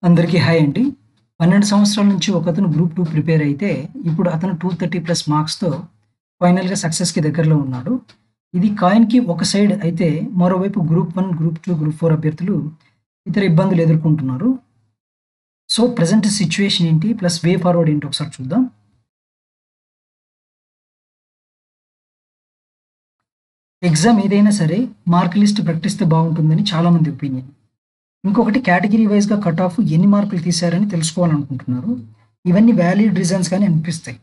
అందరికీ హాయ్ అండి. 12 సంవత్సరాల నుంచి ఒకతను గ్రూప్ 2 ప్రిపేర్ అయితే, ఇప్పుడు అతను 230+ మార్క్స్‌తో ఫైనల్‌గా సక్సెస్‌కి దగ్గరలో ఉన్నాడు. ఇది కాయిన్‌కి ఒక సైడ్ అయితే, మరోవైపు గ్రూప్ 1, గ్రూప్ 2, గ్రూప్ 4 అభ్యర్థులు ఇతర ఇబ్బందులు ఎదుర్కొంటున్నారు. సో, ప్రెజెంట్ సిట్యుయేషన్ ఏంటి? ప్లస్ వే ఫార్వర్డ్ ఏంటో ఒకసారి చూద్దాం. ఎగ్జామ్ ఏదైనా సరే మార్క్ లిస్ట్ ప్రకటిస్తే బాగుంటుందని చాలామంది ఒపీనియన్. ఇంకొకటి కేటగిరీ వైస్‌గా కట్ ఆఫ్ ఎన్ని మార్కులు తీశారని తెలుసుకోవాలనుకుంటున్నారు. ఇవన్నీ వాలిడ్ రీజన్స్ గానే అనిపిస్తాయి.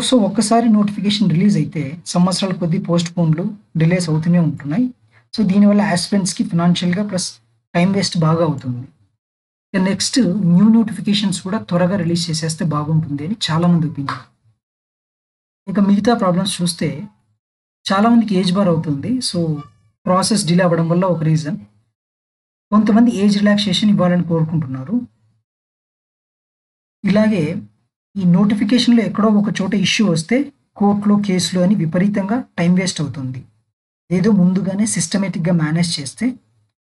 సో, ఒక్కసారి నోటిఫికేషన్ రిలీజ్ అయితే సంవత్సరాల కొద్దీ పోస్ట్‌పోన్‌లు, డిలేస్ అవుతూనే ఉంటున్నాయి. సో, దీనివల్ల యాస్పిరెంట్స్‌కి ఫినాన్షియల్‌గా ప్లస్ టైమ్ వేస్ట్ బాగా అవుతుంది. ఇక నెక్స్ట్ న్యూ నోటిఫికేషన్స్ కూడా త్వరగా రిలీజ్ చేసేస్తే బాగుంటుంది అని చాలామంది ఒపీనియన్. ఇక మిగతా ప్రాబ్లమ్స్ చూస్తే చాలామందికి ఏజ్ బార్ అవుతుంది. సో, ప్రాసెస్ డిలే అవ్వడం వల్ల ఒక రీజన్. కొంతమంది ఏజ్ రిలాక్సేషన్ ఇవ్వాలని కోరుకుంటున్నారు. ఇలాగే ఈ నోటిఫికేషన్‌లో ఎక్కడో ఒక చోట ఇష్యూ వస్తే కోర్ట్‌లో, కేస్‌లో అని విపరీతంగా టైమ్ వేస్ట్ అవుతుంది. ఏదో ముందుగానే సిస్టమాటిక్‌గా మేనేజ్ చేస్తే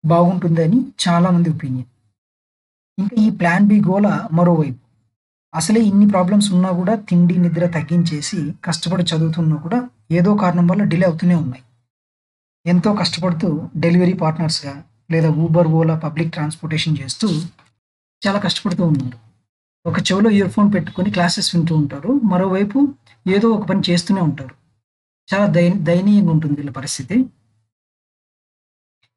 బాగుంటుందని చాలామంది ఒపీనియన్. ఇంకా ఈ ప్లాన్ బి గోల మరోవైపు. అసలే ఇన్ని ప్రాబ్లమ్స్ ఉన్నా గూడా తిండి, నిద్ర తగ్గించేసి కష్టపడి చదువుతున్నా కూడా ఏదో కారణం వల్ల డిలే అవుతూనే ఉన్నాయి. ఎంతో కష్టపడుతూ డెలివరీ పార్ట్నర్స్‌గా లేదా ఊబర్, ఓలా పబ్లిక్ ట్రాన్స్‌పోర్టేషన్ చేస్తూ చాలా కష్టపడుతూ ఉన్నారు. ఒక చెవిలో ఇయర్‌ఫోన్ పెట్టుకొని క్లాసెస్ వింటూ ఉంటారు. మరోవైపు ఏదో ఒక పని చేస్తూనే ఉంటారు. చాలా దయనీయంగా ఉంటుంది వీళ్ళ పరిస్థితి.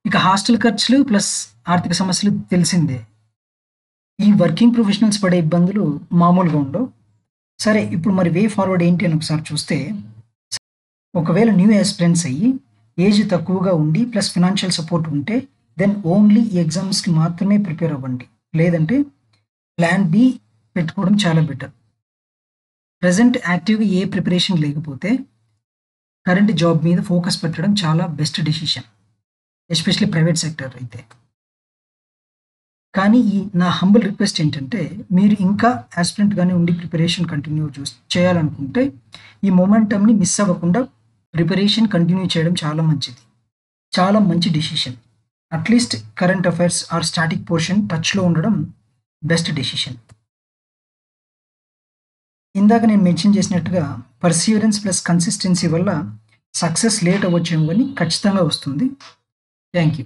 ఇక హాస్టల్ ఖర్చులు ప్లస్ ఆర్థిక సమస్యలు తెలిసిందే. ఈ వర్కింగ్ ప్రొఫెషనల్స్ పడే ఇబ్బందులు మామూలుగా ఉండవు. సరే ఇప్పుడు మరి వే ఫార్వర్డ్ ఏంటి అని ఒకసారి చూస్తే, ఒకవేళ న్యూ యాస్పిరెంట్స్ అయ్యి ఏజ్ తక్కువగా ఉండి ప్లస్ ఫినాన్షియల్ సపోర్ట్ ఉంటే దెన్ ఓన్లీ ఈ ఎగ్జామ్స్‌కి మాత్రమే ప్రిపేర్ అవ్వండి. లేదంటే ప్లాన్ బి పెట్టుకోవడం చాలా బెటర్. ప్రెజెంట్ యాక్టివ్‌గా ఏ ప్రిపరేషన్ లేకపోతే కరెంట్ జాబ్ మీద ఫోకస్ పెట్టడం చాలా best decision. Especially private sector అయితే. కానీ నా హంబుల్ రిక్వెస్ట్ ఏంటంటే, మీరు ఇంకా యాస్పిరెంట్‌గానే ఉండి ప్రిపరేషన్ కంటిన్యూ చేయాలనుకుంటే, ఈ మొమెంటమ్‌ని మిస్ అవ్వకుండా ప్రిపరేషన్ కంటిన్యూ చేయడం చాలా మంచిది. చాలా మంచి decision. At least current affairs or static portion టచ్‌లో ఉండడం బెస్ట్ డెసిషన్. ఇందాక నేను మెన్షన్ చేసినట్టుగా పర్సివరెన్స్ ప్లస్ కన్సిస్టెన్సీ వల్ల సక్సెస్ లేట్ అవ్వచ్చేమో గానీ ఖచ్చితంగా వస్తుంది. Thank you.